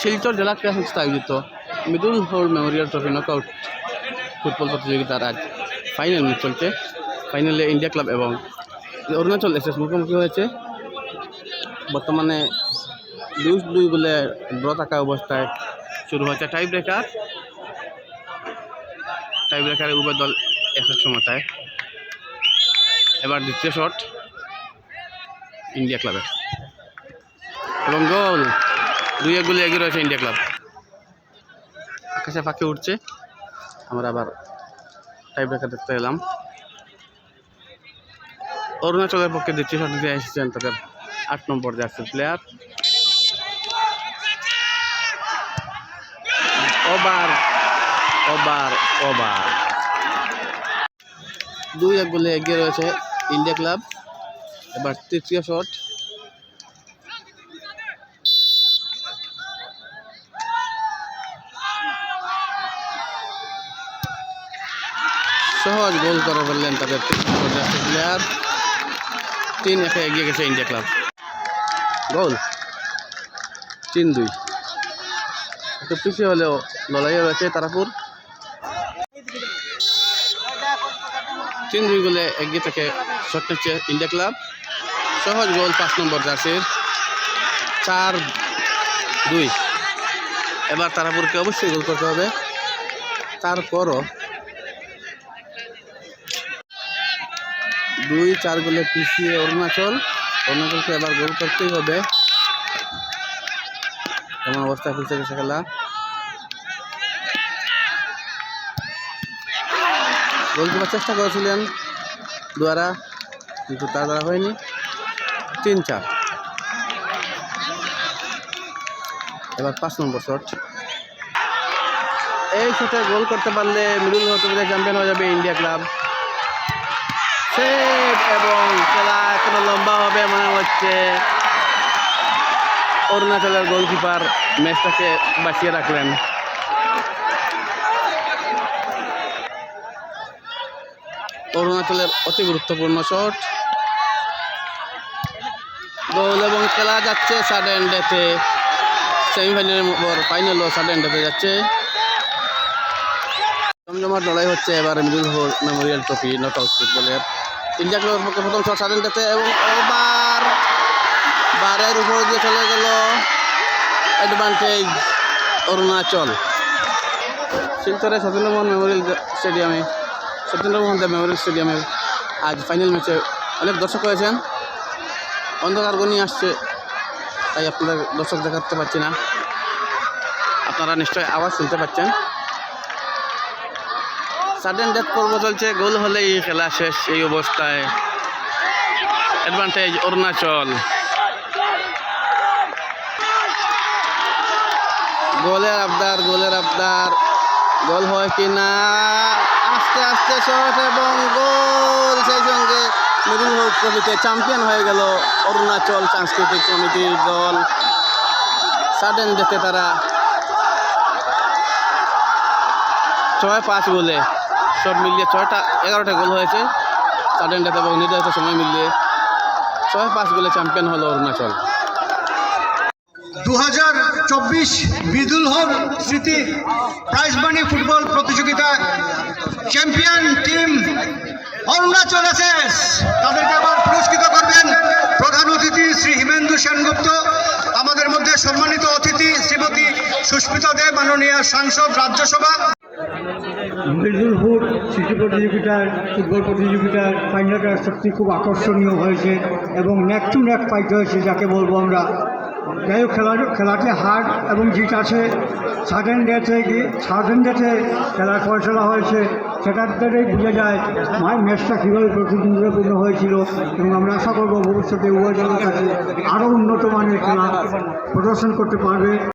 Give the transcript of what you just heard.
শিলচর জেলা ক্রীড়া সংস্থা আয়োজিত মৃদুল হল মেমোরিয়াল ট্রফি নকআউট ফুটবল প্রতিযোগিতার আজ ফাইনাল ম্যাচ চলছে। ফাইনালে ইন্ডিয়া ক্লাব এবং অরুণাচল এসএস মুখোমুখি হয়েছে। বর্তমানে 2-2 গোলে ড্র থাকা অবস্থায় শুরু হয়েছে টাই ব্রেকারে উভয় দল এক সমতায়। এবার দ্বিতীয় শট ইন্ডিয়া ক্লাবের এবং গোল 2-1 গোলে এগিয়ে রয়েছে ইন্ডিয়া ক্লাব। আকাশে ফাঁকে উঠছে, আমরা আবার টাই ব্রেকার দেখতে এলাম। অরুণাচলের পক্ষে দ্বিতীয় শট দিয়ে এসেছেন তাদের 8 নম্বর জার্সি প্লেয়ার। ওভার 2-1 গোলে এগিয়ে রয়েছে ইন্ডিয়া ক্লাব। এবার তৃতীয় শট সহজ গোল করে ফেললেন তাদের 3 নম্বর জার্সি প্লেয়ার। 3-1 এগিয়ে গেছে ইন্ডিয়া ক্লাব। গোল 3-2। একটু পিছিয়ে হলেও লড়াইয়ে রয়েছে তারাপুর। 3-2 গোলে এগিয়ে থেকে শট নিচ্ছে ইন্ডিয়া ক্লাব। সহজ গোল 5 নম্বর জার্সির। 4-2। এবার তারাপুরকে অবশ্যই গোল করতে হবে। তারপরও 2-4 গোলে পিছিয়ে অরুণাচলকে এবার গোল করতেই হবে। এমন অবস্থায় ফেলছে গেছে খেলা। গোল করার চেষ্টা করেছিলেন দুয়ারা, কিন্তু তার দ্বারা হয়নি। 3-4। এবার 5 নম্বর শট। এই শটে গোল করতে পারলে মিডল হতে চ্যাম্পিয়ন হয়ে যাবে ইন্ডিয়া ক্লাব। সেভ এবং খেলা এখনো লম্বা হবে মনে হচ্ছে। অরুণাচলের গোলকিপার ম্যাচটাকে বাঁচিয়ে রাখলেন। অরুণাচলের অতি গুরুত্বপূর্ণ শট, গোল এবং খেলা যাচ্ছে সাডেন ডেথে। সেমিফাইনালের পর ফাইনালও সাডেন ডেথে যাচ্ছে। জমজমাট লড়াই হচ্ছে এবার মিডল হল মেমোরিয়াল ট্রফি নকআউট ফুটবলের। ইন্ডিয়া ক্লাবের পক্ষে প্রথম শট সাডেন ডেথে এবং বারের উপর দিয়ে চলে গেল। অ্যাডভান্টেজ অরুণাচল। শিলচরের সতীন্দ্রমোহন স্টেডিয়ামে আজ ফাইনাল ম্যাচে অনেক দর্শক হয়েছেন। অন্ধকার গণি আসছে, তাই আপনাদের দর্শক দেখাতে পাচ্ছি না। আপনারা নিশ্চয়ই আওয়াজ শুনতে পাচ্ছেন। সাডেন ডেথ পর্ব চলছে, গোল হলেই খেলা শেষ। এই অবস্থায় অ্যাডভান্টেজ অরুণাচল। গোলের আবদার গোল হয় কি না। আস্তে শট এবং গোল। সেই সঙ্গে মিডল হল ট্রফিতে চ্যাম্পিয়ন হয়ে গেল অরুণাচল সাংস্কৃতিক সমিতির দল। সাডেন ডেথে তারা 6-5 গোলে সব মিলিয়ে 11টা গোল হয়েছে। সাডেন ডেথ এবং নির্ধারিত সময় মিলিয়ে 6-5 গোলে চ্যাম্পিয়ন হলো অরুণাচল। 2024 মৃদুল হল স্মৃতি প্রাইজ মানি ফুটবল প্রতিযোগিতা চ্যাম্পিয়ন টিম অরুণাচল এসএস। তাদেরকে আবার পুরস্কৃত করবেন প্রধান অতিথি শ্রী হিমেন্দু সেনগুপ্ত। আমাদের মধ্যে সম্মানিত অতিথি শ্রীমতী সুস্মিতা দে, মাননীয় সাংসদ রাজ্যসভা। মৃদুল হল স্মৃতি ফুটবল প্রতিযোগিতার ফাইনালটা সত্যি খুব আকর্ষণীয় হয়েছে এবং নেক টু নেক ফাইট হয়েছে, যাকে বলবো আমরা। যাই হোক, খেলাতে হার এবং জিত আছে। সাডেন ডেথে খেলার ফয়সলা হয়েছে, সেটার দ্বারাই বোঝা যায় ম্যাচটা কীভাবে প্রতিদ্বন্দ্বিতাপূর্ণ হয়েছিল। এবং আমরা আশা করবো ভবিষ্যতে উভয় দলের কাছে আরও উন্নত মানের খেলা প্রদর্শন করতে পারবে।